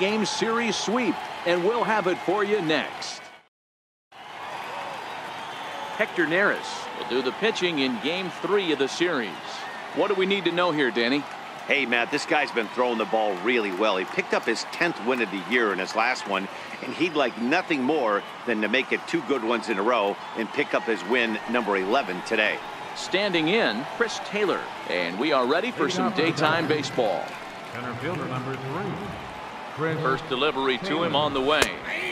3-game series sweep, and we'll have it for you next. Hector Neris will do the pitching in Game 3 of the series. What do we need to know here, Danny? Hey, Matt, this guy's been throwing the ball really well. He picked up his 10th win of the year in his last one, and he'd like nothing more than to make it 2 good ones in a row and pick up his win number 11 today. Standing in, Chris Taylor, and we are ready for some daytime baseball. Center fielder number 3. First delivery to him on the way,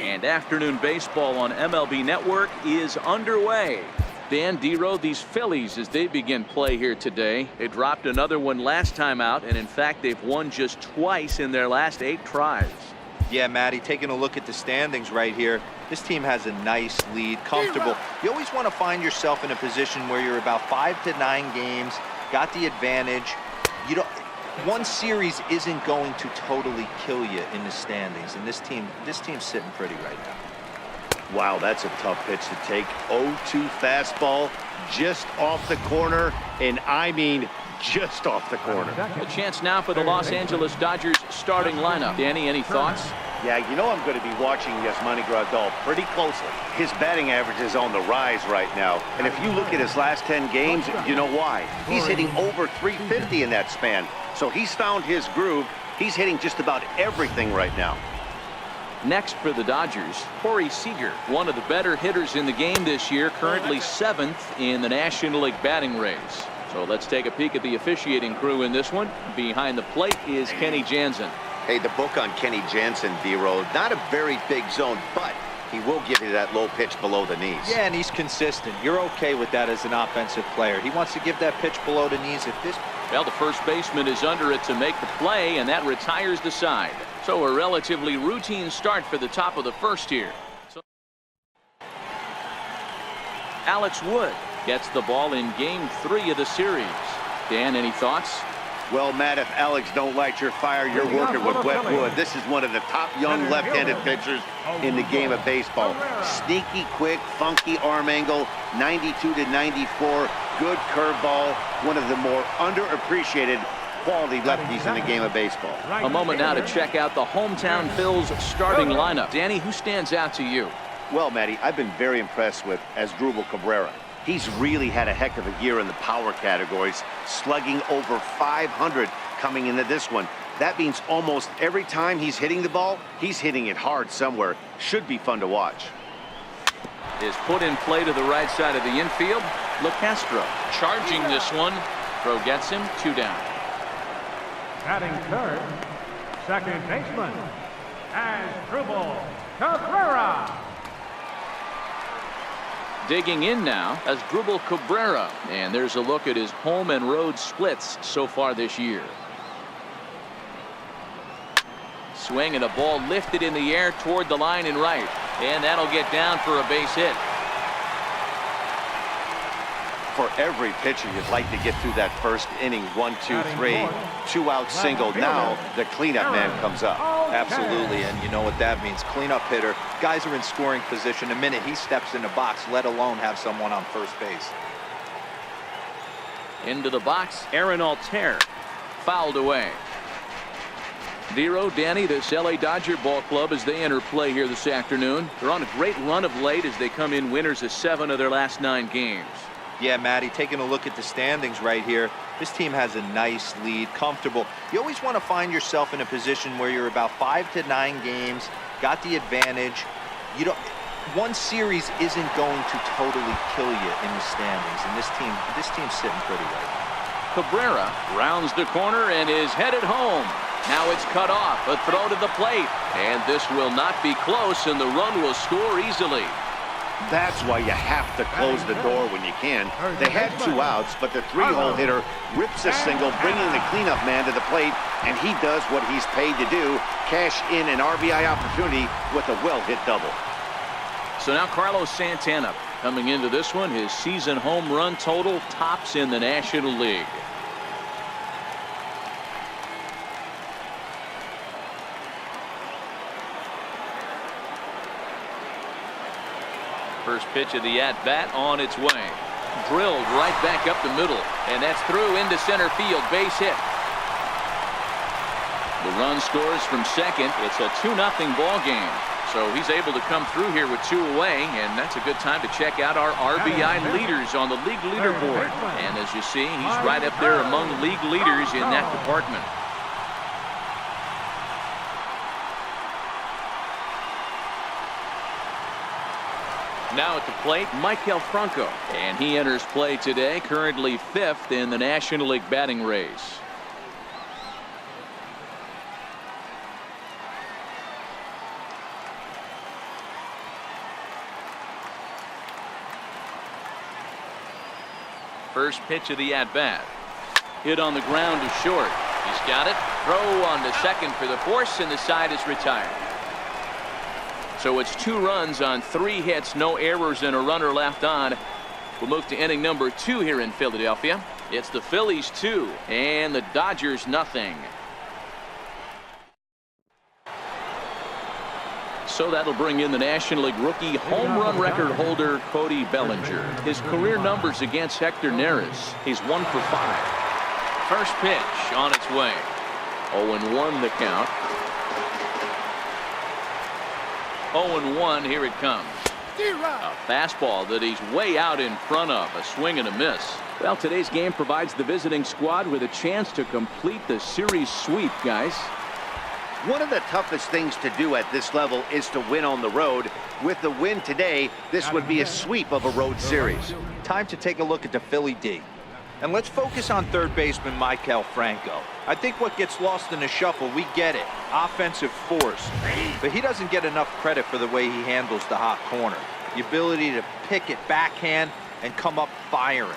and afternoon baseball on MLB Network is underway. Dan D-Row, these Phillies, as they begin play here today, they dropped another one last time out, and in fact they've won just twice in their last 8 tries. Yeah, Matty, taking a look at the standings right here, this team has a nice lead, comfortable. You always want to find yourself in a position where you're about 5 to 9 games, got the advantage. You don't. One series isn't going to totally kill you in the standings, and this team's sitting pretty right now. Wow, that's a tough pitch to take. 0-2 fastball just off the corner, and I mean just off the corner. A chance now for the Los Angeles Dodgers starting lineup. Danny, any thoughts? Yeah, you know I'm going to be watching Yasmani Grandal pretty closely. His batting average is on the rise right now, and if you look at his last 10 games, you know why. He's hitting over 350 in that span, so he's found his groove. He's hitting just about everything right now. Next for the Dodgers, Corey Seager, one of the better hitters in the game this year, currently 7th in the National League batting race. So let's take a peek at the officiating crew in this one. Behind the plate is Kenny Jansen. Hey, the book on Kenny Jansen, D-Row, not a very big zone, but he will give you that low pitch below the knees. Yeah, and he's consistent. You're okay with that as an offensive player. He wants to give that pitch below the knees. Well, the first baseman is under it to make the play, and that retires the side. So a relatively routine start for the top of the first here. Alex Wood gets the ball in Game 3 of the series. Dan, any thoughts? Well, Matt, if Alex don't light your fire, you're working with wet wood. This is one of the top young left-handed pitchers in the game of baseball. Sneaky, quick, funky arm angle, 92 to 94, good curveball, one of the more underappreciated quality lefties in the game of baseball. A moment now to check out the hometown Phils starting lineup. Danny, who stands out to you? Well, Matty, I've been very impressed with Asdrubal Cabrera. He's really had a heck of a year in the power categories, slugging over 500 coming into this one. That means almost every time he's hitting the ball, he's hitting it hard somewhere. Should be fun to watch. Is put in play to the right side of the infield. LeCastro charging this one. Throw gets him, 2 down. Batting third, second baseman, Asdrubal Cabrera. Digging in now, Asdrubal Cabrera, and there's a look at his home and road splits so far this year. Swing and a ball lifted in the air toward the line and right, and that'll get down for a base hit. For every pitcher, you'd like to get through that first inning, 1, 2, 3, 2-out single. Now the cleanup man comes up. Absolutely, and you know what that means. Cleanup hitter. Guys are in scoring position the minute he steps in the box, let alone have someone on first base. Into the box, Aaron Altair. Fouled away. D-Row, Danny, this LA Dodger ball club as they enter play here this afternoon. They're on a great run of late as they come in winners of 7 of their last 9 games. Yeah, Matty, taking a look at the standings right here, this team has a nice lead, comfortable. You always want to find yourself in a position where you're about 5 to 9 games, got the advantage. One series isn't going to totally kill you in the standings, and this team's sitting pretty right now. Cabrera rounds the corner and is headed home. Now it's cut off, a throw to the plate, and this will not be close, and the run will score easily. That's why you have to close the door when you can. They had 2 outs, but the 3-hole hitter rips a single, bringing the cleanup man to the plate, and he does what he's paid to do, cash in an RBI opportunity with a well-hit double. So now Carlos Santana coming into this one. His season home run total tops in the National League. First pitch of the at-bat on its way. Drilled right back up the middle, and that's through into center field. Base hit. The run scores from second. It's a 2-0 ball game. So he's able to come through here with 2 away, and that's a good time to check out our RBI leaders on the league leaderboard. And as you see, he's right up there among league leaders in that department. Now at the plate, Maikel Franco, and he enters play today, currently 5th in the National League batting race. First pitch of the at-bat. Hit on the ground to short. He's got it. Throw on to second for the force, and the side is retired. So it's 2 runs on 3 hits, no errors, and a runner left on. We'll move to inning number 2 here in Philadelphia. It's the Phillies 2 and the Dodgers nothing. So that'll bring in the National League rookie home run record holder Cody Bellinger. His career numbers against Hector Neris. He's 1 for 5. First pitch on its way. 0-1 the count. 0-1, here it comes. A fastball that he's way out in front of. A swing and a miss. Well, today's game provides the visiting squad with a chance to complete the series sweep, guys. One of the toughest things to do at this level is to win on the road. With the win today, this would be a sweep of a road series. Time to take a look at the Philly D. And let's focus on third baseman Maikel Franco. I think what gets lost in the shuffle, we get it. Offensive force. But he doesn't get enough credit for the way he handles the hot corner. The ability to pick it backhand and come up firing.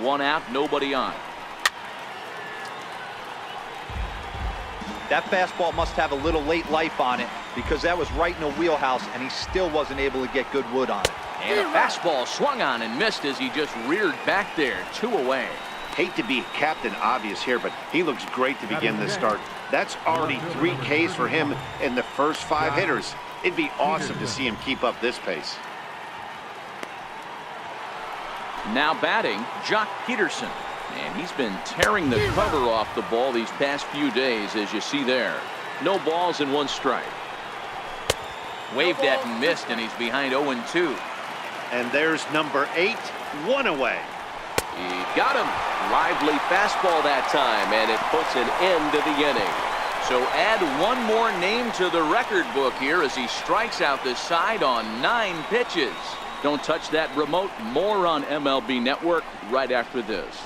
1 out, nobody on. That fastball must have a little late life on it because that was right in the wheelhouse and he still wasn't able to get good wood on it. And a fastball swung on and missed as he just reared back there. 2 away. Hate to be Captain Obvious here, but he looks great to begin this start. That's already 3 Ks for him in the first 5 hitters. It'd be awesome to see him keep up this pace. Now batting, Jock Peterson. And he's been tearing the cover off the ball these past few days, as you see there. No balls and 1 strike. Waved at and missed, and he's behind 0-2. And there's number 8, 1 away. He got him. Lively fastball that time, and it puts an end to the inning. So add 1 more name to the record book here as he strikes out the side on 9 pitches. Don't touch that remote. More on MLB Network right after this.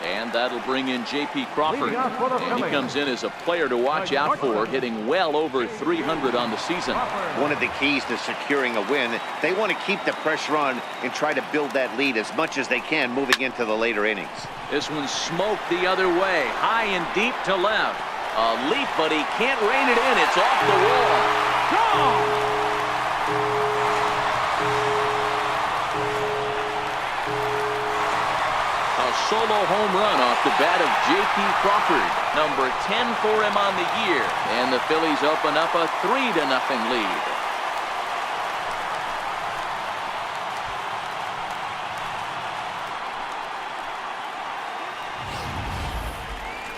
And that'll bring in J.P. Crawford. And he comes in as a player to watch out for, hitting well over 300 on the season. One of the keys to securing a win, they want to keep the pressure on and try to build that lead as much as they can moving into the later innings. This one's smoked the other way, high and deep to left. A leap, but he can't rein it in. It's off the wall. Gone! Solo home run off the bat of J.P. Crawford, number 10 for him on the year, and the Phillies open up a 3-0 lead.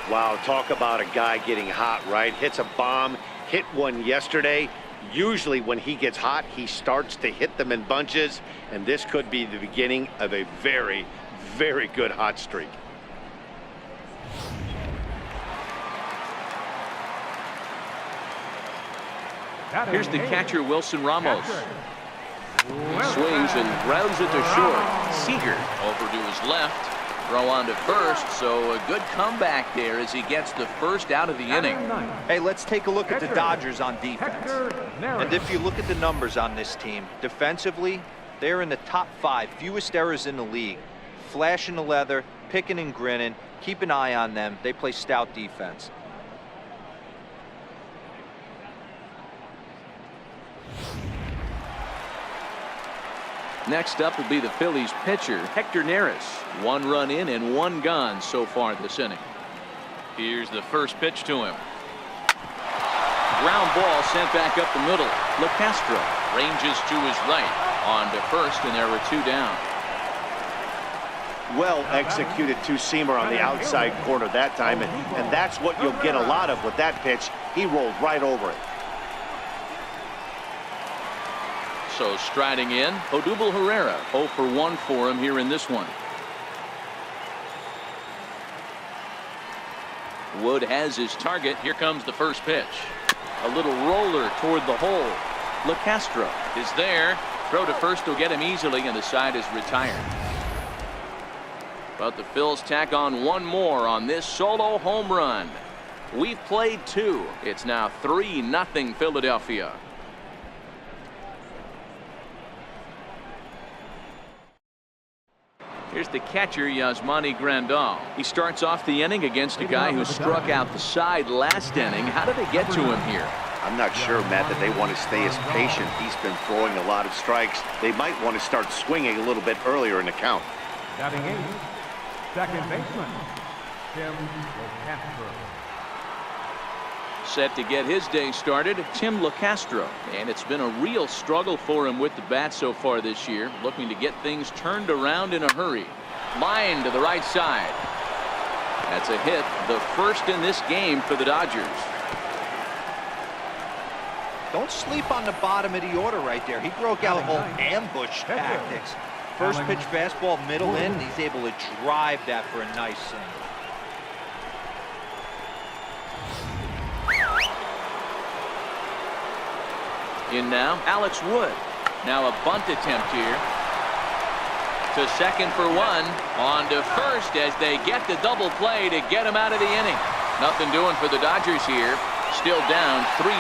Wow, talk about a guy getting hot, right? Hits a bomb, hit one yesterday. Usually when he gets hot, he starts to hit them in bunches, and this could be the beginning of a very good hot streak. Here's the catcher, Wilson Ramos. He swings and grounds it to short. Seager over to his left. Throw on to first, so a good comeback there as he gets the first out of the inning. Hey, let's take a look at the Dodgers on defense. And if you look at the numbers on this team, defensively, they're in the top 5, fewest errors in the league. Flashing the leather, picking and grinning. Keep an eye on them. They play stout defense. Next up will be the Phillies pitcher, Hector Neris. 1 run in and 1 gone so far this inning. Here's the first pitch to him. Ground ball sent back up the middle. LeCastro ranges to his right. On to first, and there were 2 down. Well executed two-seamer on the outside corner that time, and that's what you'll get a lot of with that pitch. He rolled right over it. So striding in, Odubel Herrera, 0 for 1 for him here in this one. Wood has his target. Here comes the first pitch. A little roller toward the hole. LeCastro is there. Throw to first will get him easily, and the side is retired. But the Phils tack on one more on this solo home run. We've played 2. It's now 3-0 Philadelphia. Here's the catcher, Yasmani Grandal. He starts off the inning against a guy who struck out the side last inning. How did they get to him here? I'm not sure, Matt, that they want to stay as patient. He's been throwing a lot of strikes. They might want to start swinging a little bit earlier in the count. Batting 8, second baseman, Tim LeCastro. Set to get his day started, Tim LeCastro. And it's been a real struggle for him with the bat so far this year. Looking to get things turned around in a hurry. Line to the right side. That's a hit, the first in this game for the Dodgers. Don't sleep on the bottom of the order right there. He broke out whole ambush tactics. First pitch fastball, middle in, and he's able to drive that for a nice single. In now, Alex Wood. Now a bunt attempt here. To second for 1. On to first as they get the double play to get him out of the inning. Nothing doing for the Dodgers here. Still down 3-0.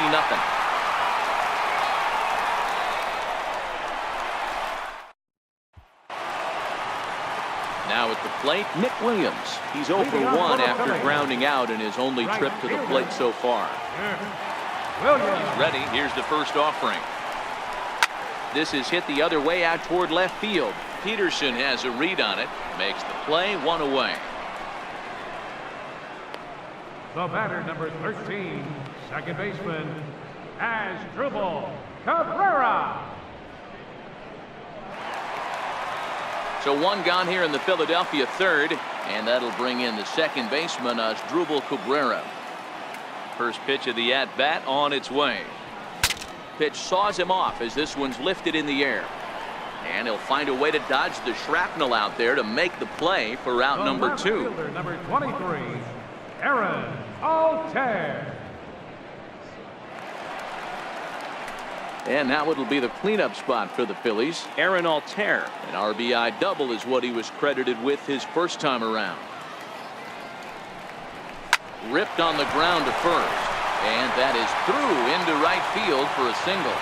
Now at the plate, Nick Williams. He's 0 for 1 after grounding out in his only trip to the plate so far. He's ready. Here's the first offering. This is hit the other way out toward left field. Peterson has a read on it. Makes the play, 1 away. The batter, number 13, second baseman, Asdrubal Cabrera. So 1 gone here in the Philadelphia third, and that'll bring in the second baseman, Asdrubal Cabrera. First pitch of the at-bat on its way. Pitch saws him off as this one's lifted in the air. And he'll find a way to dodge the shrapnel out there to make the play for out number 2. Fielder, number 23, Aaron Altair. And now it'll be the cleanup spot for the Phillies. Aaron Altair. An RBI double is what he was credited with his first time around. Ripped on the ground to first. And that is through into right field for a single.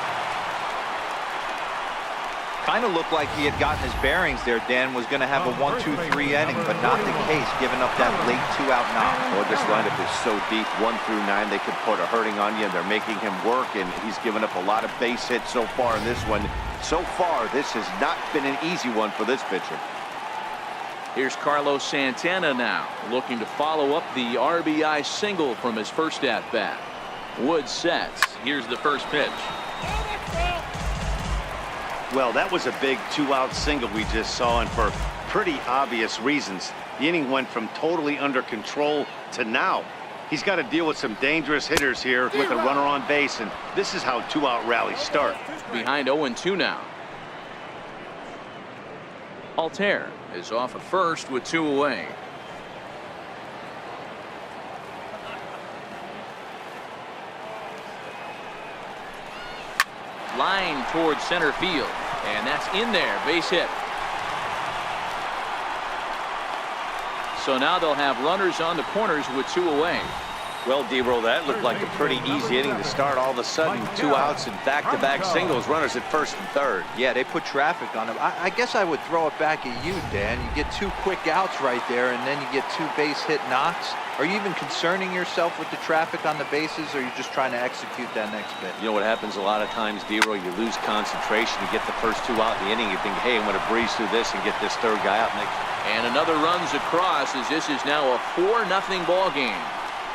Kind of looked like he had gotten his bearings there. Dan was going to have a 1-2-3 inning, but not the case, giving up that late 2-out knock. Well, this lineup is so deep, 1 through 9, they could put a hurting on you, and they're making him work, and he's given up a lot of base hits so far in this one. So far, this has not been an easy one for this pitcher. Here's Carlos Santana now, looking to follow up the RBI single from his first at-bat. Wood sets. Here's the first pitch. Well, that was a big 2-out single we just saw, and for pretty obvious reasons. The inning went from totally under control to now. He's got to deal with some dangerous hitters here with a runner on base, and this is how 2-out rallies start. Behind 0-2 now. Altair is off at first with 2 away. Line towards center field, and that's in there, base hit. So now they'll have runners on the corners with 2 away. Well, D-Roll, that looked like a pretty easy inning to start. All of a sudden, 2 outs and back-to-back singles, runners at first and third. Yeah, they put traffic on him. I guess I would throw it back at you, Dan. You get 2 quick outs right there, and then you get 2 base hit knocks. Are you even concerning yourself with the traffic on the bases, or are you just trying to execute that next bit? You know what happens a lot of times, D-Roll? You lose concentration. You get the first 2 out in the inning. You think, hey, I'm going to breeze through this and get this third guy out. And another runs across as this is now a 4-0 ball game.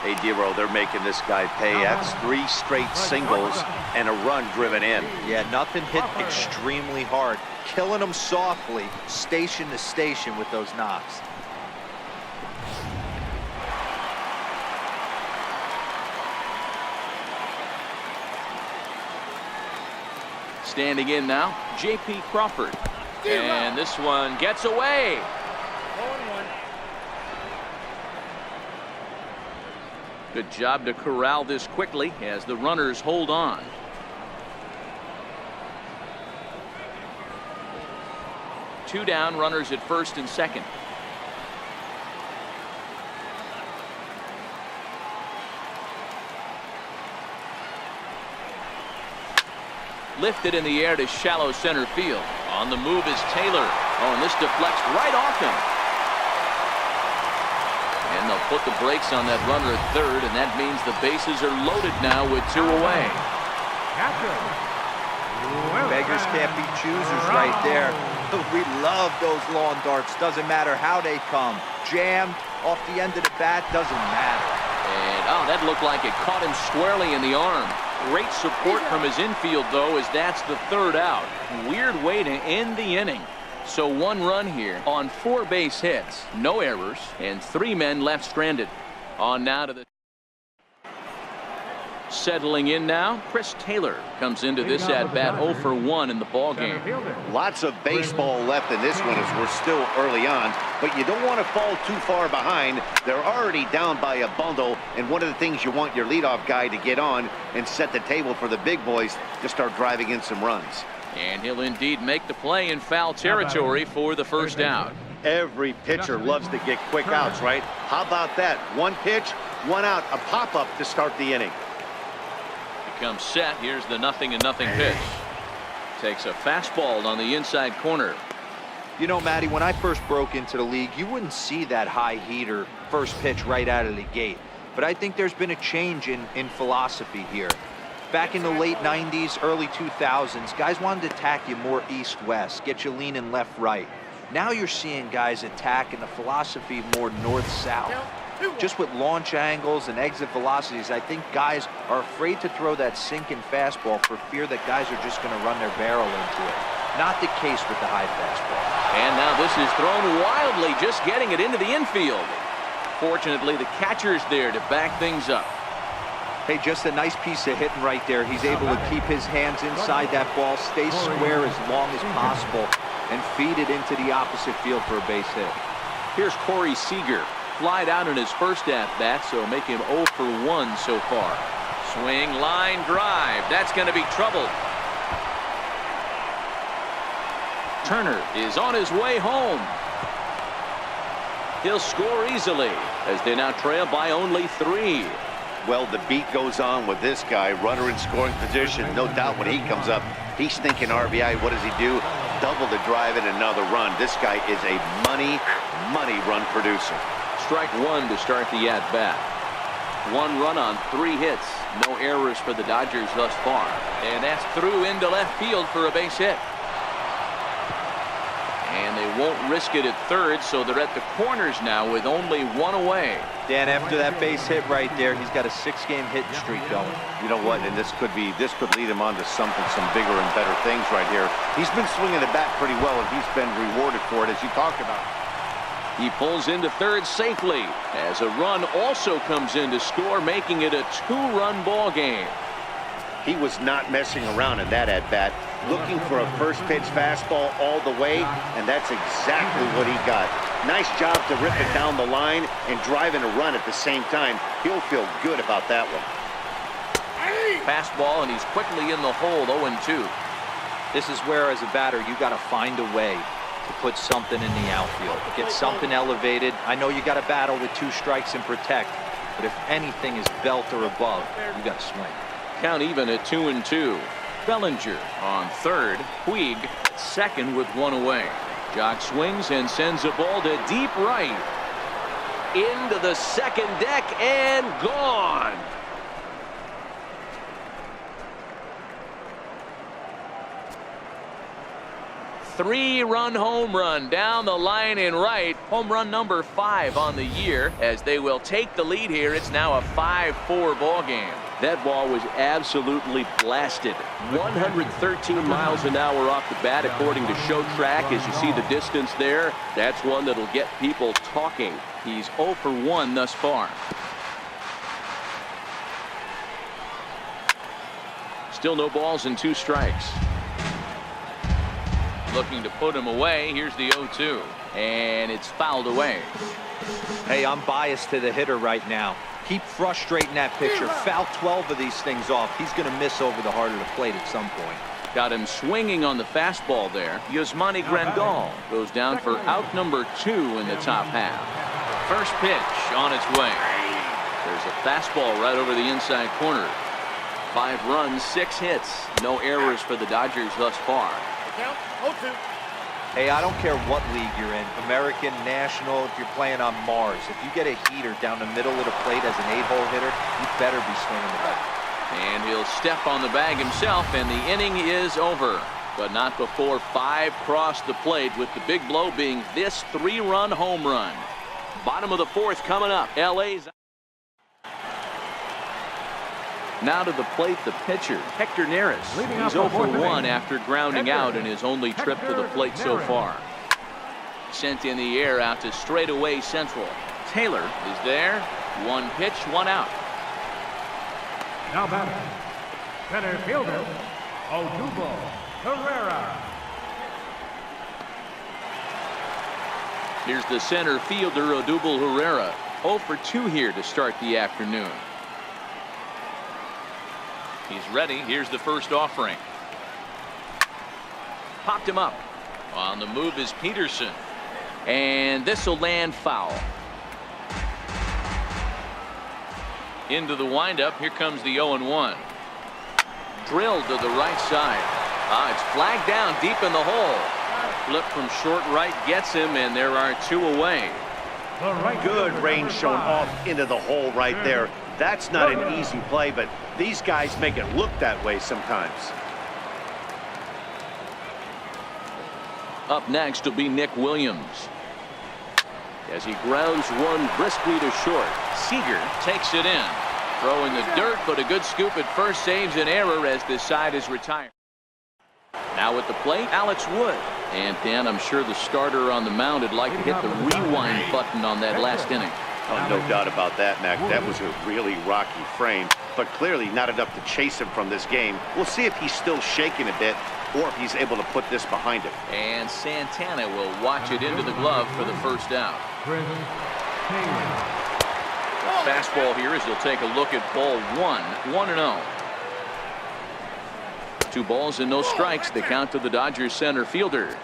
Hey, D-Roll, they're making this guy pay. That's 3 straight singles and a run driven in. Yeah, nothing hit extremely hard. killing them softly, station to station with those knocks. Standing in now, J.P. Crawford. And this one gets away. Good job to corral this quickly as the runners hold on. Two down, runners at first and second. Lifted in the air to shallow center field. On the move is Taylor. Oh, and this deflects right off him. And they'll put the brakes on that runner at third, and that means the bases are loaded now with two away. Beggars can't be choosers right there. We love those lawn darts. Doesn't matter how they come. Jammed off the end of the bat, doesn't matter. And oh, that looked like it caught him squarely in the arm. Great support from his infield, though, as that's the third out. Weird way to end the inning. So one run here on 4 base hits, no errors, and 3 men left stranded. On now to the settling in now, Chris Taylor comes into this at bat 0 for 1 in the ball game. Lots of baseball left in this one as we're still early on, but you don't want to fall too far behind. They're already down by a bundle, and one of the things you want your leadoff guy to get on and set the table for the big boys to start driving in some runs. And he'll indeed make the play in foul territory for the first out. Every pitcher loves to get quick outs, right? How about that? 1 pitch, 1 out, a pop-up to start the inning. Comes set. Here's the 0-0 pitch. Takes a fastball on the inside corner. You know, Matty, when I first broke into the league, you wouldn't see that high heater first pitch right out of the gate. But I think there's been a change in philosophy here. Back in the late 90s, early 2000s, guys wanted to attack you more east-west, get you leaning left-right. Now you're seeing guys attack in the philosophy more north-south. Just with launch angles and exit velocities, I think guys are afraid to throw that sinking fastball for fear that guys are just going to run their barrel into it. Not the case with the high fastball. And now this is thrown wildly, just getting it into the infield. Fortunately, the catcher's there to back things up. Hey, just a nice piece of hitting right there. He's able to keep his hands inside that ball, stay square as long as possible, and feed it into the opposite field for a base hit. Here's Corey Seager. Flied out in his first at-bat, so make him 0 for 1 so far. Swing, line, drive. That's going to be trouble. Turner is on his way home. He'll score easily as they now trail by only 3. Well, the beat goes on with this guy, runner in scoring position. No doubt when he comes up, he's thinking RBI. What does he do? Double the drive and another run. This guy is a money run producer. Strike 1 to start the at-bat. 1 run on 3 hits. No errors for the Dodgers thus far. And that's through into left field for a base hit. And they won't risk it at third, so they're at the corners now with only 1 away. Dan, after that base hit right there, he's got a 6-game hitting streak going. You know what? And this could lead him on to some bigger and better things right here. He's been swinging the bat pretty well, and he's been rewarded for it, as you talked about. He pulls into third safely as a run also comes in to score, making it a 2-run ball game. He was not messing around in that at-bat, looking for a first-pitch fastball all the way, and that's exactly what he got. Nice job to rip it down the line and drive in a run at the same time. He'll feel good about that one. Fastball, and he's quickly in the hole, 0-2. This is where, as a batter, you got to find a way to put something in the outfield. Get something elevated. I know you got to battle with 2 strikes and protect, but if anything is belt or above, you got to swing. Count even at 2-2. Bellinger on third. Puig second with 1 away. Jock swings and sends a ball to deep right. Into the second deck and gone. 3-run home run down the line in right. Home run number 5 on the year as they will take the lead here. It's now a 5-4 ball game. That ball was absolutely blasted. 113 miles an hour off the bat according to Show Track. As you see the distance there, that's one that'll get people talking. He's 0 for 1 thus far. Still no balls and 2 strikes. Looking to put him away. Here's the 0-2. And it's fouled away. Hey, I'm biased to the hitter right now. Keep frustrating that pitcher. Foul 12 of these things off. He's going to miss over the heart of the plate at some point. Got him swinging on the fastball there. Yasmani Grandal goes down for out number 2 in the top half. First pitch on its way. There's a fastball right over the inside corner. 5 runs, 6 hits. No errors for the Dodgers thus far. Hey, I don't care what league you're in, American, National, if you're playing on Mars. If you get a heater down the middle of the plate as an 8-hole hitter, you better be swinging the bat. And he'll step on the bag himself, and the inning is over. But not before 5 cross the plate, with the big blow being this 3-run home run. Bottom of the 4th coming up. LA's. Now to the plate, the pitcher, Hector Neris. He's 0 for 1 after grounding out in his only trip to the plate so far. Sent in the air out to straightaway central. Taylor is there. 1 pitch, 1 out. Now batting, center fielder, Odubel Herrera. Here's the center fielder, Odubel Herrera. 0 for 2 here to start the afternoon. He's ready. Here's the first offering. Popped him up. On the move is Peterson. And this will land foul. Into the windup. Here comes the 0-1. Drilled to the right side. It's flagged down deep in the hole. Flip from short right gets him, and there are 2 away. Good range shown off into the hole right there. That's not an easy play, but these guys make it look that way sometimes. Up next will be Nick Williams. As he grounds one briskly to short. Seager takes it in. Throwing the dirt, but a good scoop at first saves an error as this side is retired. Now at the plate, Alex Wood. And Dan, I'm sure the starter on the mound would like to hit the rewind button on that last inning. Oh, no doubt about that, Mac. That was a really rocky frame, but clearly not enough to chase him from this game. We'll see if he's still shaking a bit or if he's able to put this behind him. And Santana will watch it into the glove for the first out. Fastball here as he'll take a look at ball 1. 1-0. 2 balls and no strikes. The count to the Dodgers center fielder.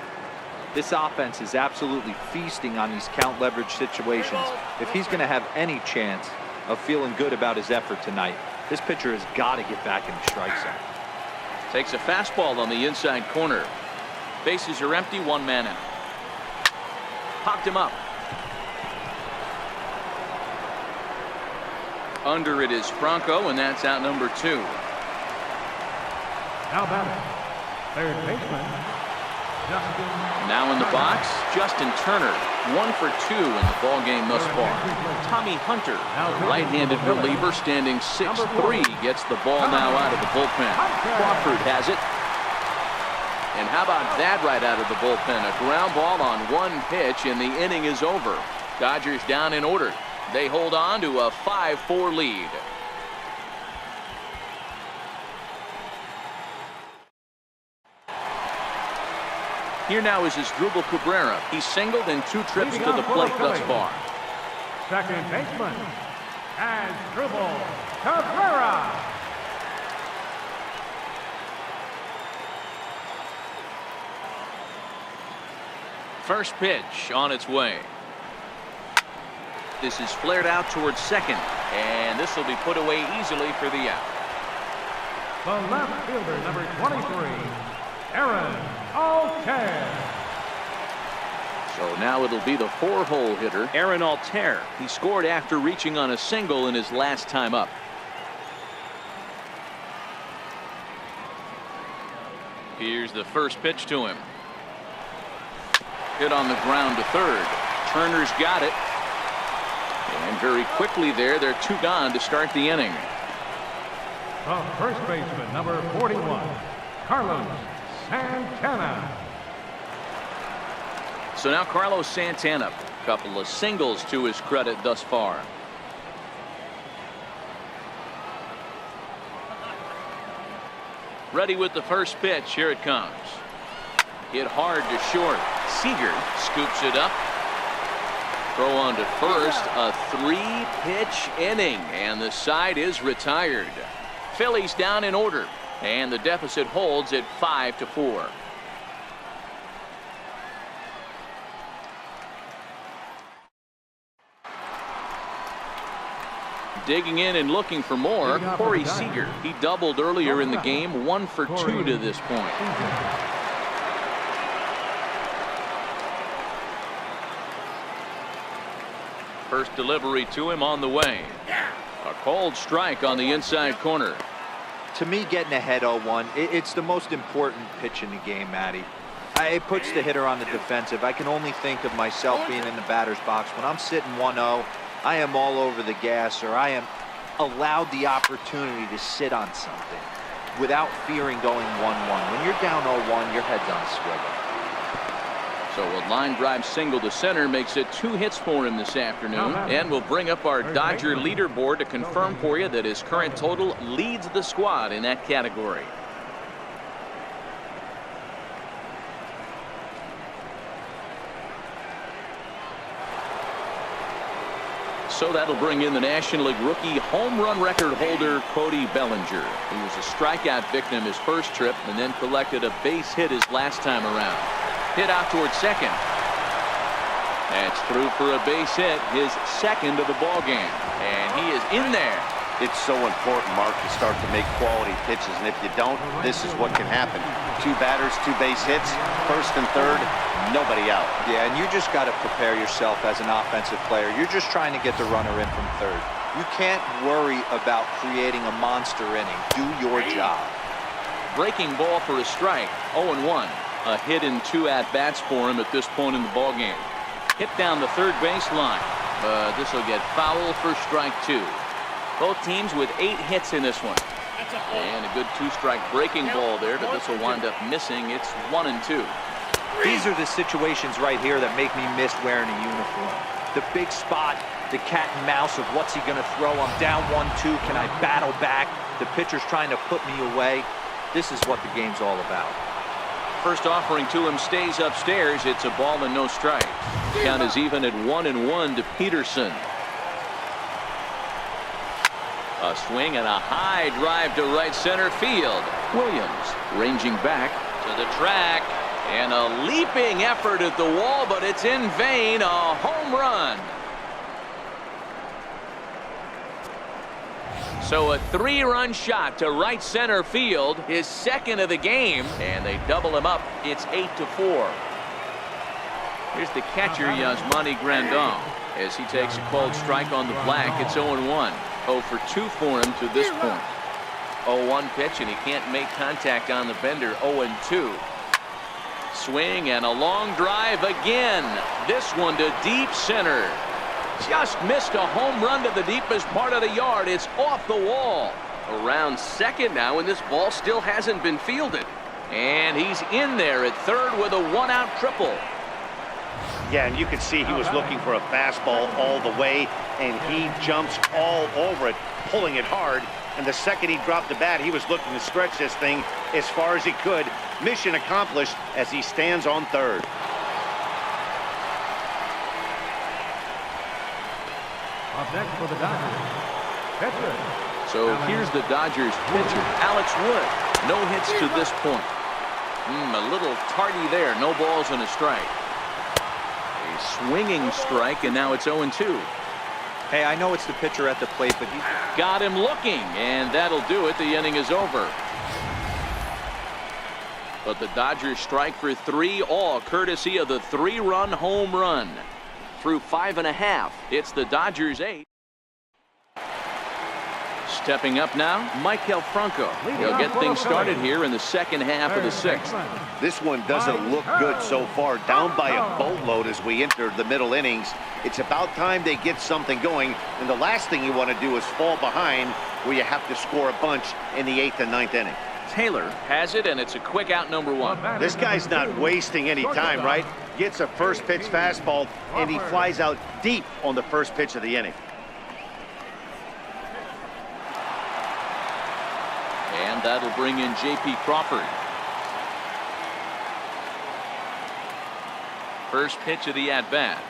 This offense is absolutely feasting on these count leverage situations. If he's going to have any chance of feeling good about his effort tonight, this pitcher has got to get back in the strike zone. Takes a fastball on the inside corner. Bases are empty, 1 man out. Popped him up. Under it is Franco, and that's out number 2. Now batting, third baseman, Justin. Now in the box, Justin Turner. 1 for 2 in the ball game thus far. Tommy Hunter, the right-handed reliever, standing 6'3", gets the ball now out of the bullpen. Crawford has it. And how about that right out of the bullpen? A ground ball on 1 pitch, and the inning is over. Dodgers down in order. They hold on to a 5-4 lead. Here now is Asdrubal Cabrera. He's singled in 2 trips to the plate thus far. Second baseman, Asdrubal Cabrera. First pitch on its way. This is flared out towards second, and this will be put away easily for the out. The left fielder, number 23, Aaron Altair. So now it'll be the 4-hole hitter, Aaron Altair. He scored after reaching on a single in his last time up. Here's the first pitch to him. Hit on the ground to third. Turner's got it. And very quickly there, they're 2 gone to start the inning. The first baseman, number 41, Carlos Santana. So now Carlos Santana, a couple of singles to his credit thus far. Ready with the first pitch. Here it comes. Hit hard to short. Seager scoops it up. Throw on to first. A 3-pitch inning, and the side is retired. Phillies down in order, and the deficit holds at 5-4. Digging in and looking for more, Corey Seager. He doubled earlier in the game, 1 for 2 to this point. First delivery to him on the way. A cold strike on the inside corner. To me, getting ahead 0-1, it's the most important pitch in the game, Matty. It puts the hitter on the defensive. I can only think of myself being in the batter's box. When I'm sitting 1-0, I am all over the gas, or I am allowed the opportunity to sit on something without fearing going 1-1. When you're down 0-1, your head's on a swivel. So a line drive single to center makes it 2 hits for him this afternoon. And we'll bring up our Dodger leaderboard to confirm for you that his current total leads the squad in that category. So that'll bring in the National League rookie home run record holder Cody Bellinger. He was a strikeout victim his first trip and then collected a base hit his last time around. Hit out towards second. That's through for a base hit, his second of the ball game, and he is in there. It's so important, Mark, to start to make quality pitches, and if you don't, this is what can happen. 2 batters, 2 base hits, first and third, nobody out. Yeah, and you just got to prepare yourself as an offensive player. You're just trying to get the runner in from third. You can't worry about creating a monster inning. Do your job. Breaking ball for a strike. 0-1. A hit in 2 at-bats for him at this point in the ball game. Hit down the third baseline, but this will get foul for strike 2. Both teams with 8 hits in this one. And a good 2-strike breaking ball there, but this will wind up missing. It's 1-2. These are the situations right here that make me miss wearing a uniform. The big spot, the cat and mouse of what's he going to throw. I'm down 1-2. Can I battle back? The pitcher's trying to put me away. This is what the game's all about. First offering to him stays upstairs. It's a ball and no strike. Count is even at 1-1 to Peterson. A swing and a high drive to right center field. Williams ranging back to the track, and a leaping effort at the wall, but it's in vain. A home run. So a 3-run shot to right center field, his second of the game, and they double him up. It's 8-4. Here's the catcher, Yasmani Grandal, as he takes a cold strike on the black. It's 0-1. 0 for 2 for him to this point. 0-1 pitch, and he can't make contact on the bender. 0-2. Swing and a long drive again. This one to deep center. Just missed a home run to the deepest part of the yard. It's off the wall. Around second now, and this ball still hasn't been fielded. And he's in there at third with a 1-out triple. Yeah, and you can see he was looking for a fastball all the way, and he jumps all over it, pulling it hard. And the second he dropped the bat, he was looking to stretch this thing as far as he could. Mission accomplished as he stands on third. Up next for the Dodgers, pitcher. So here's the Dodgers pitcher, Alex Wood. No hits to this point. A little tardy there. No balls and a strike. A swinging strike, and now it's 0-2. Hey, I know it's the pitcher at the plate, but he got him looking, and that'll do it. The inning is over. But the Dodgers strike for 3, all courtesy of the 3-run home run. Through 5 1/2, it's the Dodgers 8. Stepping up now, Michael Franco. He'll get things started here in the second half of the sixth. This one doesn't look good so far. Down by a boatload as we enter the middle innings. It's about time they get something going, and the last thing you want to do is fall behind where you have to score a bunch in the 8th and 9th inning. Taylor has it, and it's a quick out, number one. This guy's not wasting any time, right? Gets a first pitch fastball, and he flies out deep on the first pitch of the inning. And that'll bring in J.P. Crawford. First pitch of the at-bat.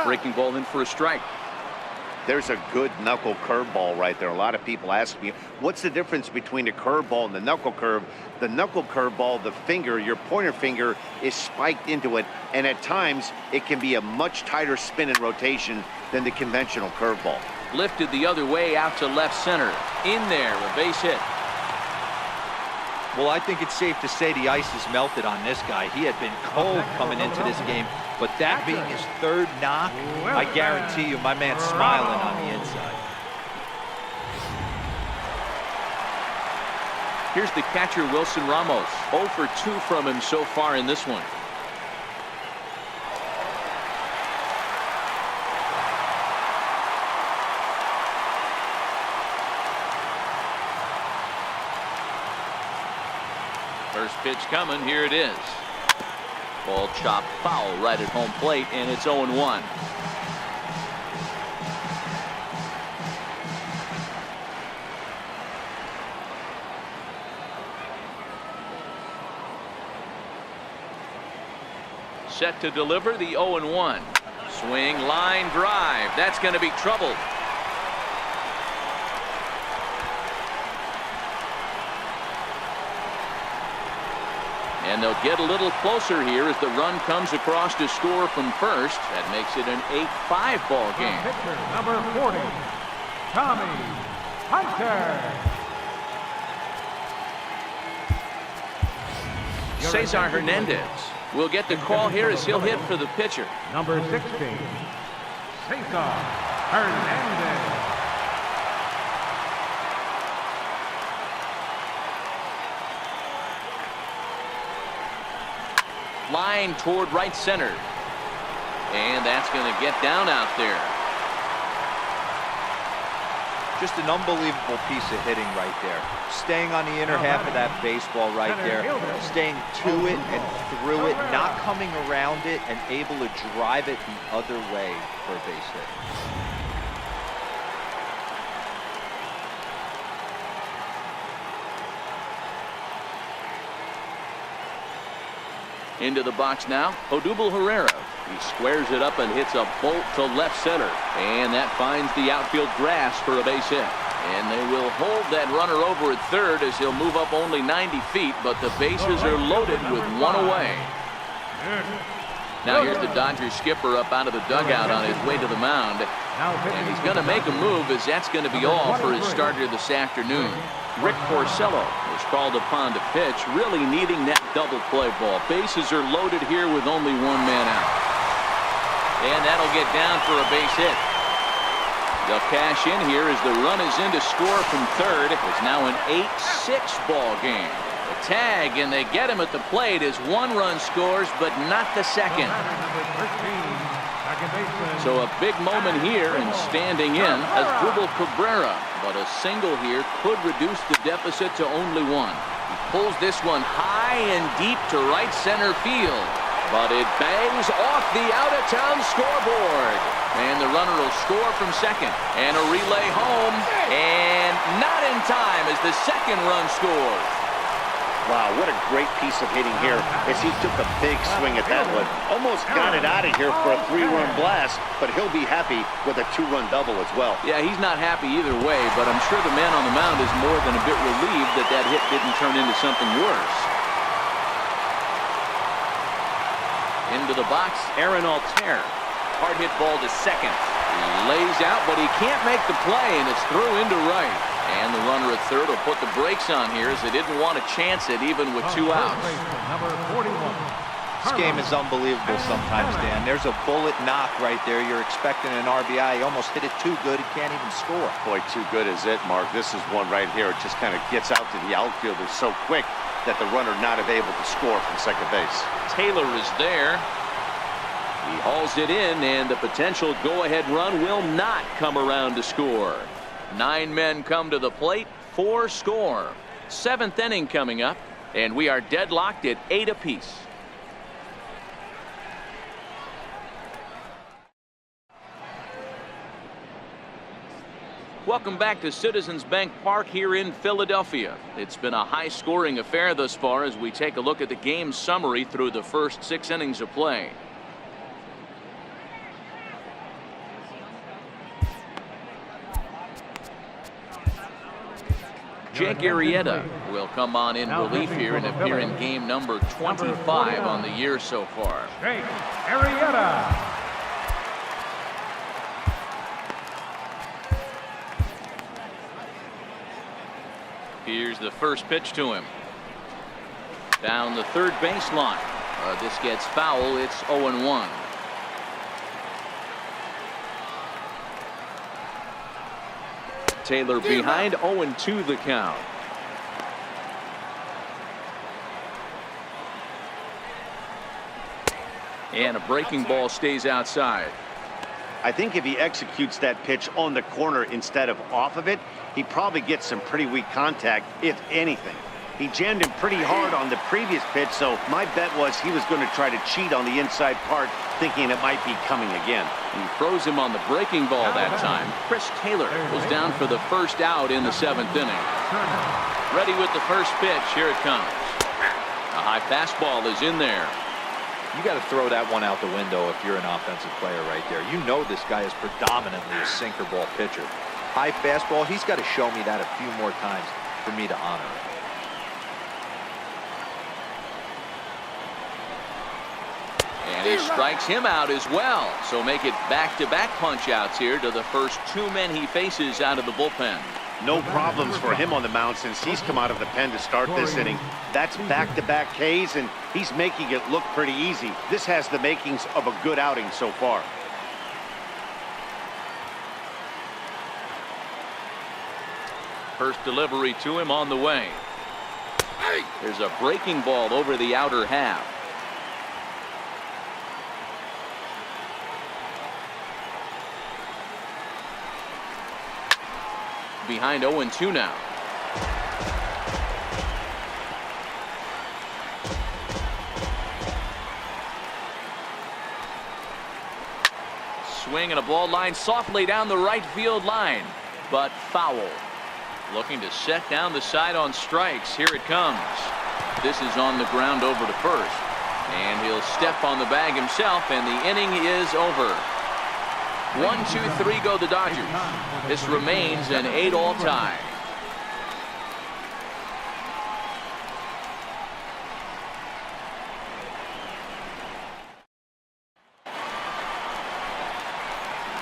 Breaking ball in for a strike. There's a good knuckle curveball right there. A lot of people ask me, what's the difference between the curveball and the knuckle curve? The knuckle curveball, the finger, your pointer finger is spiked into it, and at times it can be a much tighter spin and rotation than the conventional curveball. Lifted the other way out to left center. In there, a base hit. Well, I think it's safe to say the ice has melted on this guy. He had been cold coming into this game, but that being his third knock, I guarantee you my man's smiling on the inside. Here's the catcher, Wilson Ramos. 0 for 2 from him so far in this one. First pitch coming, here it is. Ball chopped foul right at home plate, and it's 0-1. Set to deliver the 0-1. Swing, line drive. That's going to be trouble. And they'll get a little closer here as the run comes across to score from first. That makes it an 8-5 ball game. Pitcher number 40, Tommy Hunter. Cesar Hernandez will get the call here as he'll hit for the pitcher. Number 16, Saison Hernandez. Line toward right center. And that's going to get down out there. Just an unbelievable piece of hitting right there. Staying on the inner half of that baseball right there. Staying to it and through it, not coming around it, and able to drive it the other way for a base hit. Into the box now, Odubel Herrera. He squares it up and hits a bolt to left center. And that finds the outfield grass for a base hit. And they will hold that runner over at third as he'll move up only 90 feet, but the bases are loaded with one away. Now here's the Dodgers skipper up out of the dugout on his way to the mound. And he's going to make a move, as that's going to be all for his starter this afternoon. Rick Porcello was called upon to pitch, really needing that double play ball. Bases are loaded here with only one man out. And that'll get down for a base hit. They'll cash in here as the run is in to score from third. It's now an 8-6 ball game. The tag, and they get him at the plate as one run scores, but not the second. So a big moment here, and standing in as Asdrubal Cabrera, but a single here could reduce the deficit to only one. He pulls this one high and deep to right center field, but it bangs off the out-of-town scoreboard. And the runner will score from second, and a relay home, and not in time as the second run scores. Wow, what a great piece of hitting here as he took a big swing at that one. Almost got it out of here for a 3-run blast, but he'll be happy with a 2-run double as well. Yeah, he's not happy either way, but I'm sure the man on the mound is more than a bit relieved that that hit didn't turn into something worse. Into the box, Aaron Altair. Hard hit ball to second. He lays out, but he can't make the play, and it's through into right. And the runner at third will put the brakes on here as they didn't want to chance it even with 2 outs. Number 41, This game is unbelievable sometimes, Dan. There's a bullet knock right there. You're expecting an RBI. He almost hit it too good. He can't even score. Boy, too good is it, Mark. This is one right here. It just kind of gets out to the outfielder so quick that the runner not able to score from second base. Taylor is there. He hauls it in, and the potential go-ahead run will not come around to score. 9 men come to the plate, 4 score. 7th inning coming up, and we are deadlocked at 8 apiece. Welcome back to Citizens Bank Park here in Philadelphia. It's been a high-scoring affair thus far as we take a look at the game summary through the first 6 innings of play. Jake Arrieta will come on in relief here and appear in game number 25 on the year so far. Jake Arrieta. Here's the first pitch to him. Down the third baseline. This gets foul. It's 0-1. Taylor behind, 0-2 the count. And a breaking ball stays outside. I think if he executes that pitch on the corner instead of off of it, he probably gets some pretty weak contact, if anything. He jammed him pretty hard on the previous pitch, so my bet was he was going to try to cheat on the inside part, thinking it might be coming again. He throws him on the breaking ball that time. Chris Taylor was down for the first out in the 7th inning. Ready with the first pitch. Here it comes. A high fastball is in there. You got to throw that one out the window if you're an offensive player right there. You know this guy is predominantly a sinker ball pitcher. High fastball, he's got to show me that a few more times for me to honor it. And he strikes him out as well. So make it back-to-back punch-outs here to the first 2 men he faces out of the bullpen. No problems for him on the mound since he's come out of the pen to start this inning. That's back-to-back Ks, and he's making it look pretty easy. This has the makings of a good outing so far. First delivery to him on the way. There's a breaking ball over the outer half. Behind 0-2 now. Swing and a ball line softly down the right field line, but foul. Looking to set down the side on strikes. Here it comes. This is on the ground over to first, and he'll step on the bag himself, and the inning is over. 1, 2, 3 go the Dodgers. This remains an 8-all tie.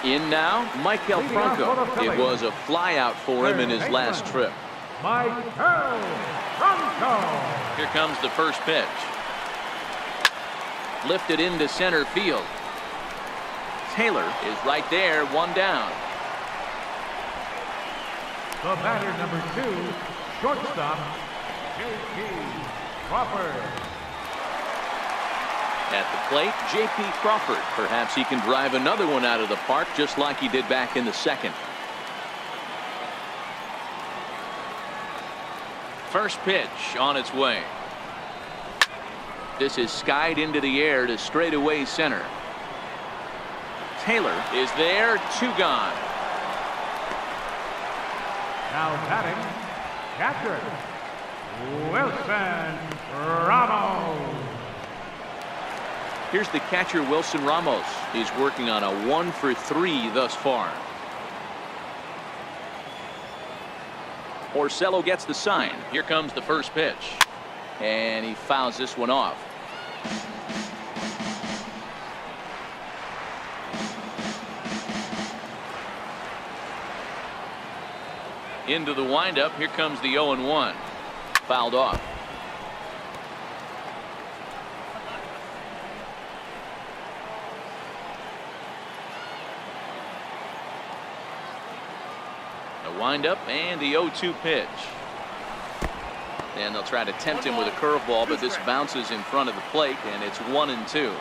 In now, Michael Franco. It was a flyout for him in his last trip. Michael Franco. Here comes the first pitch. Lifted into center field. Taylor is right there, 1 down. The batter, number 2, shortstop, J.P. Crawford. At the plate, J.P. Crawford. Perhaps he can drive another one out of the park just like he did back in the 2nd. First pitch on its way. This is skied into the air to straightaway center. Taylor is there, 2 gone. Now batting, catcher, Wilson Ramos. Here's the catcher, Wilson Ramos. He's working on a 1 for 3 thus far. Orsello gets the sign. Here comes the first pitch. And he fouls this one off. Into the windup. Here comes the 0-1. Fouled off. The windup and the 0-2 pitch. And they'll try to tempt him with a curveball, but this bounces in front of the plate, and it's 1-2.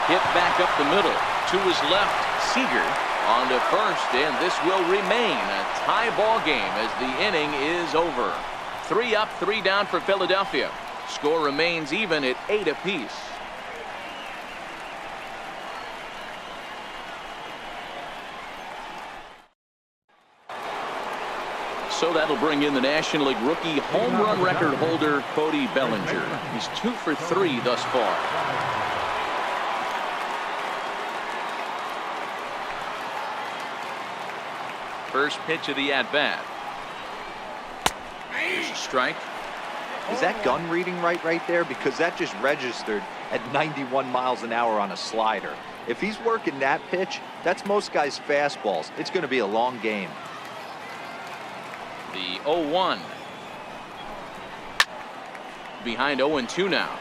Hit back up the middle. To his left, Seager on to first, and this will remain a tie ball game as the inning is over. 3 up, 3 down for Philadelphia. Score remains even at 8 apiece. So that'll bring in the National League rookie home run record holder Cody Bellinger. He's 2 for 3 thus far. First pitch of the at-bat. There's a strike. Is that gun reading right there? Because that just registered at 91 miles an hour on a slider. If he's working that pitch, that's most guys' fastballs. It's going to be a long game. The 0-1. Behind 0-2 now.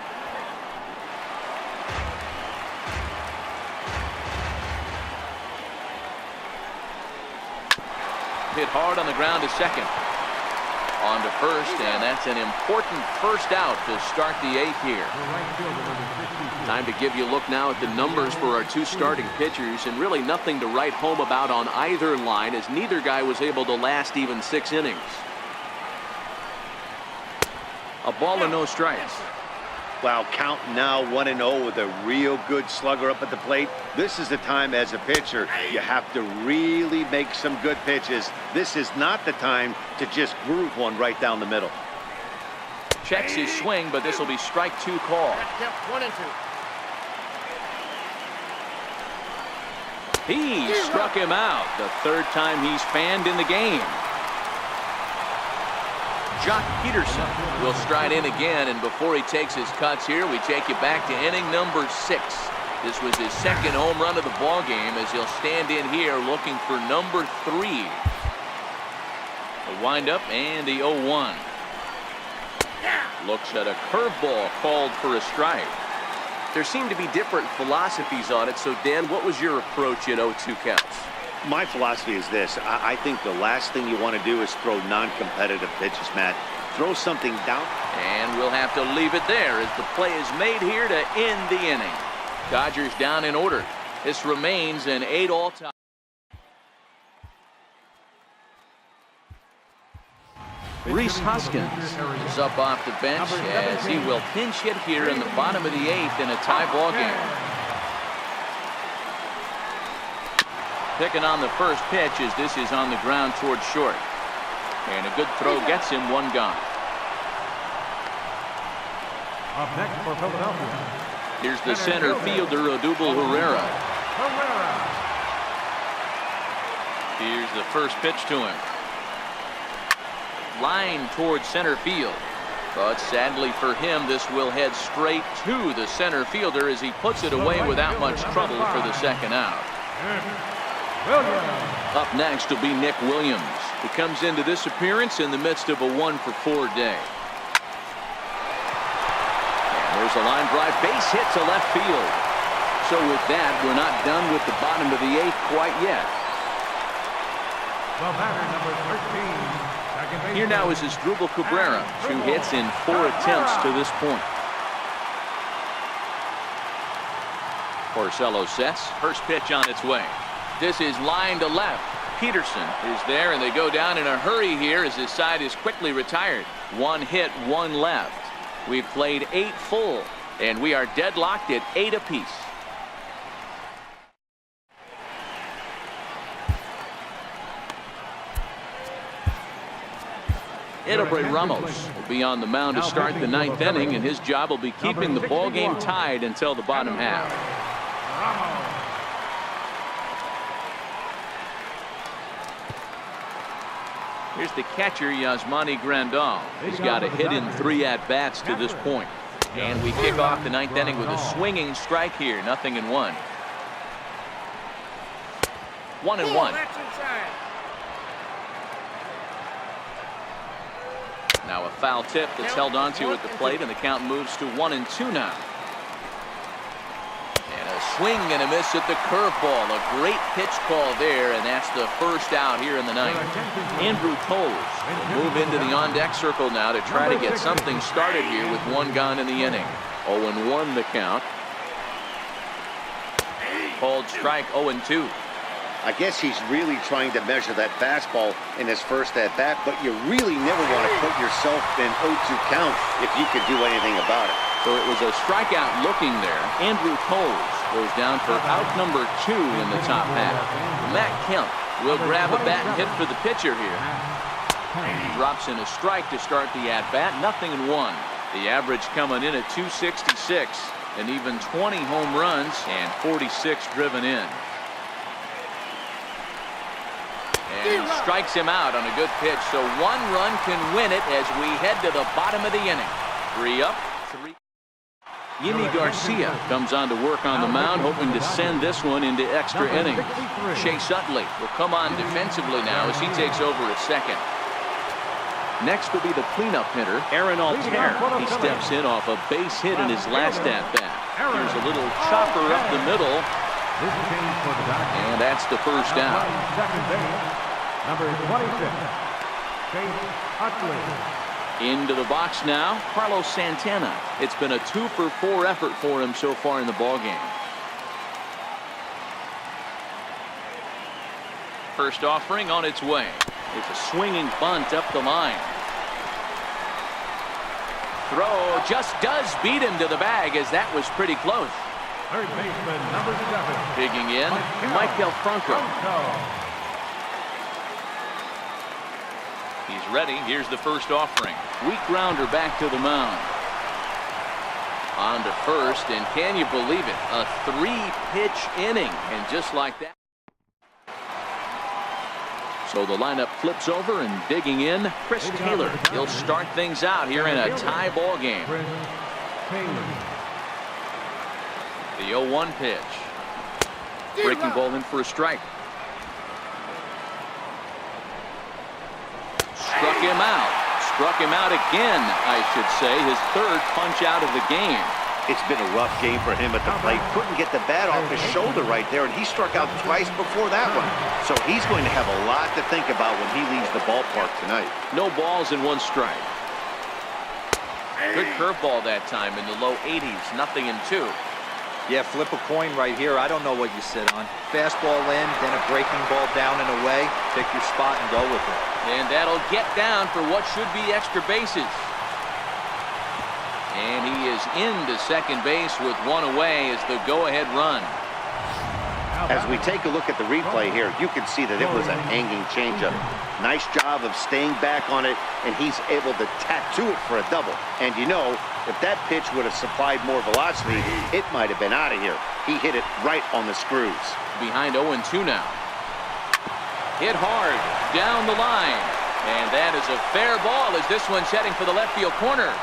Hit hard on the ground to second. On to first, and that's an important first out to start the 8th here. Time to give you a look now at the numbers for our 2 starting pitchers, and really nothing to write home about on either line, as neither guy was able to last even 6 innings. A ball and no strikes. Wow, count now 1-0 with a real good slugger up at the plate. This is the time as a pitcher you have to really make some good pitches. This is not the time to just groove one right down the middle. Checks his swing, but this will be strike 2 call. 1-2. He struck him out. The 3rd time he's fanned in the game. Jock Peterson will stride in again, and before he takes his cuts here, we take you back to inning number 6. This was his 2nd home run of the ball game, as he'll stand in here looking for number 3. The windup and the 0-1. Looks at a curveball called for a strike. There seem to be different philosophies on it, so Dan, what was your approach at 0-2 counts? My philosophy is this. I think the last thing you want to do is throw non-competitive pitches, Matt. Throw something down. And we'll have to leave it there as the play is made here to end the inning. Dodgers down in order. This remains an 8-all tie. Rhys Hoskins is up off the bench as he will pinch hit here in the bottom of the 8th in a tie ball game. Picking on the first pitch as this is on the ground towards short. And a good throw gets him 1 gone. Up next for Philadelphia. Here's the center fielder, Odubel Herrera. Here's the first pitch to him. Line towards center field. But sadly for him, this will head straight to the center fielder as he puts it away without much trouble for the 2nd out. Up next will be Nick Williams, who comes into this appearance in the midst of a 1-for-4 day. And there's a line drive, base hit to left field. So with that, we're not done with the bottom of the 8th quite yet. The batter, number 13, second base. Here now is Asdrubal Cabrera, 2 hits in 4 attempts to this point. Porcello sets, first pitch on its way. This is line to left. Peterson is there, and they go down in a hurry here as his side is quickly retired. 1 hit, 1 left. We've played 8 full, and we are deadlocked at 8 apiece. Edelbert Ramos will be on the mound to start the 9th inning, and his job will be keeping the ball game tied until the bottom half. Here's the catcher, Yasmani Grandal. He's got a hit in 3 at-bats to this point. And we kick off the 9th inning with a swinging strike here. 0-1. 1-1. Now a foul tip that's held onto at the plate, and the count moves to 1-2 now. And a swing and a miss at the curveball. A great pitch call there, and that's the first out here in the ninth. Andrew Toles will move into the on-deck circle now to try to get something started here with one gone in the inning. 0-1 the count. Called strike 0-2. I guess he's really trying to measure that fastball in his first at-bat, but you really never want to put yourself in 0-2 count if you could do anything about it. So it was a strikeout looking there. Andrew Toles goes down for out number 2 in the top half. Matt Kemp will grab a bat and hit for the pitcher here. He drops in a strike to start the at-bat. 0-1. The average coming in at 266, and even 20 home runs and 46 driven in. And strikes him out on a good pitch, so 1 run can win it as we head to the bottom of the inning. 3 up, 3. Yimi Garcia comes on to work on the mound, hoping to send this one into extra innings. Chase Utley will come on defensively now as he takes over at second. Next will be the cleanup hitter, Aaron Altair. He steps in off a base hit in his last at-bat. Here's a little chopper up the middle, and that's the first down. Second base, number 26, Chase Utley. Into the box now, Carlos Santana. It's been a 2-for-4 effort for him so far in the ballgame. First offering on its way. It's a swinging bunt up the line. Throw just does beat him to the bag, as that was pretty close. Third baseman, number 7. Digging in, Michael Franco. He's ready. Here's the first offering. Weak grounder back to the mound. On to first, and can you believe it? A 3-pitch inning, and just like that. So the lineup flips over, and digging in, Chris Taylor. He'll start things out here in a tie ball game. The 0-1 pitch. Breaking ball in for a strike. Struck him out again, I should say. His third punch out of the game. It's been a rough game for him at the plate. Couldn't get the bat off his shoulder right there, and he struck out twice before that one. So he's going to have a lot to think about when he leaves the ballpark tonight. No balls and 1 strike. Good curveball that time in the low 80s. 0-2. Yeah, flip a coin right here. I don't know what you sit on. Fastball in, then a breaking ball down and away. Pick your spot and go with it. And that'll get down for what should be extra bases. And he is into second base with 1 away as the go-ahead run. As we take a look at the replay here, you can see that it was a hanging changeup. Nice job of staying back on it, and he's able to tattoo it for a double. And you know, if that pitch would have supplied more velocity, it might have been out of here. He hit it right on the screws. Behind 0-2 now. Hit hard down the line, and that is a fair ball as this one's heading for the left field corner.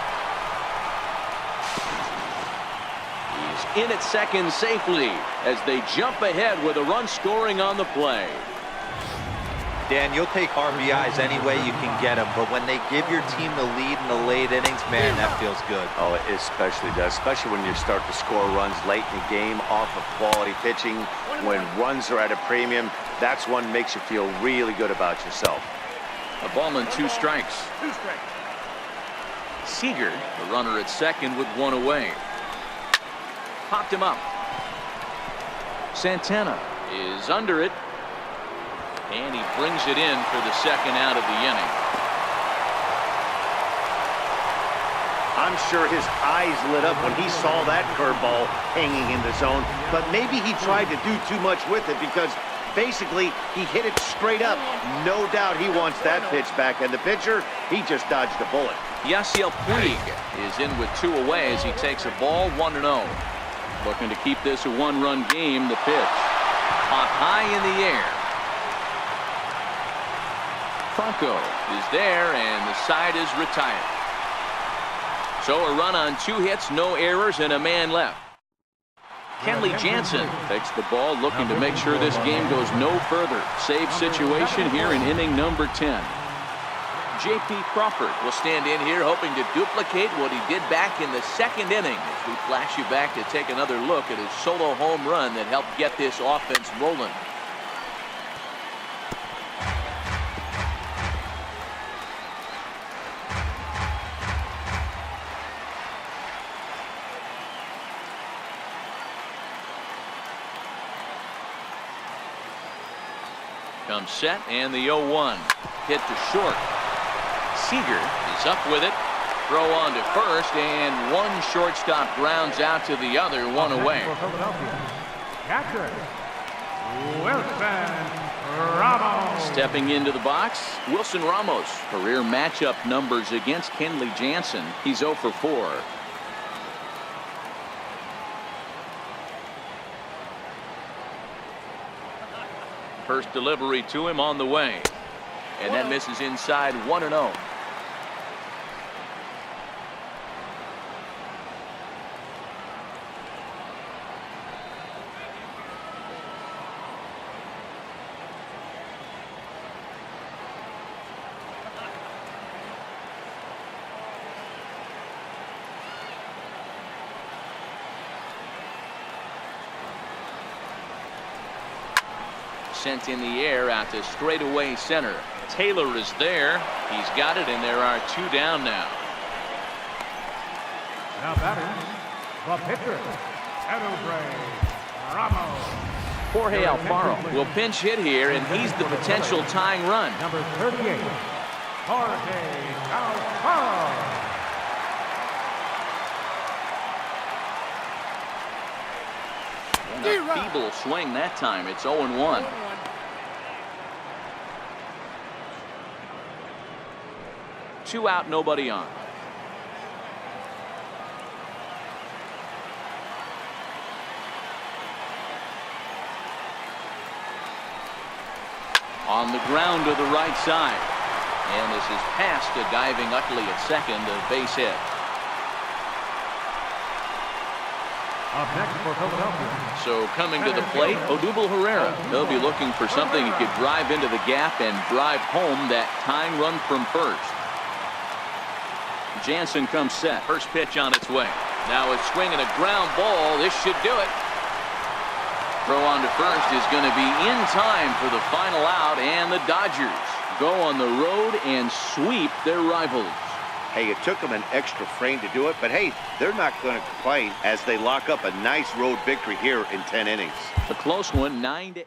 He's in at second safely as they jump ahead with a run scoring on the play. Dan, you'll take RBIs any way you can get them, but when they give your team the lead in the late innings, man, that feels good. Oh, it especially does, especially when you start to score runs late in the game off of quality pitching. When runs are at a premium, that's one makes you feel really good about yourself. A ball and 2 strikes. Seager, the runner at second with 1 away. Popped him up. Santana is under it. And he brings it in for the second out of the inning. I'm sure his eyes lit up when he saw that curveball hanging in the zone, but maybe he tried to do too much with it because basically he hit it straight up. No doubt he wants that pitch back, and the pitcher, he just dodged a bullet. Yasiel Puig is in with 2 away as he takes a ball 1-0. Looking to keep this a 1-run game. The pitch hot high in the air. Franco is there, and the side is retired. So a run on 2 hits, no errors, and a man left. Kenley Jansen takes the ball, looking to make sure this game goes no further. Save situation here in inning number 10. J.P. Crawford will stand in here hoping to duplicate what he did back in the second inning as we flash you back to take another look at his solo home run that helped get this offense rolling. Comes set, and the 0-1. Hit to short. Seager is up with it. Throw on to first, and one shortstop grounds out to the other, one away. For Philadelphia, catcher, Wilson Ramos. Stepping into the box, Wilson Ramos. Career matchup numbers against Kenley Jansen. He's 0 for 4. First delivery to him on the way. And that misses inside 1-0. Sent in the air out to straightaway center. Taylor is there. He's got it, and there are 2 down now. Now batting, the pitcher, Ramos. Jorge Alfaro will pinch hit here, and he's the potential tying run. Number 38, Jorge Alfaro. A feeble swing that time. It's 0-1. Two out, nobody on. On the ground to the right side. And this is past a diving Utley at second, a base hit. Up next for Philadelphia. So coming to the plate, Odubel Herrera. They'll be looking for something he could drive into the gap and drive home that tying run from first. Jansen comes set. First pitch on its way. Now a swing and a ground ball. This should do it. Throw on to first is going to be in time for the final out, and the Dodgers go on the road and sweep their rivals. Hey, it took them an extra frame to do it, but hey, they're not going to complain as they lock up a nice road victory here in 10 innings. A close one, 9-8.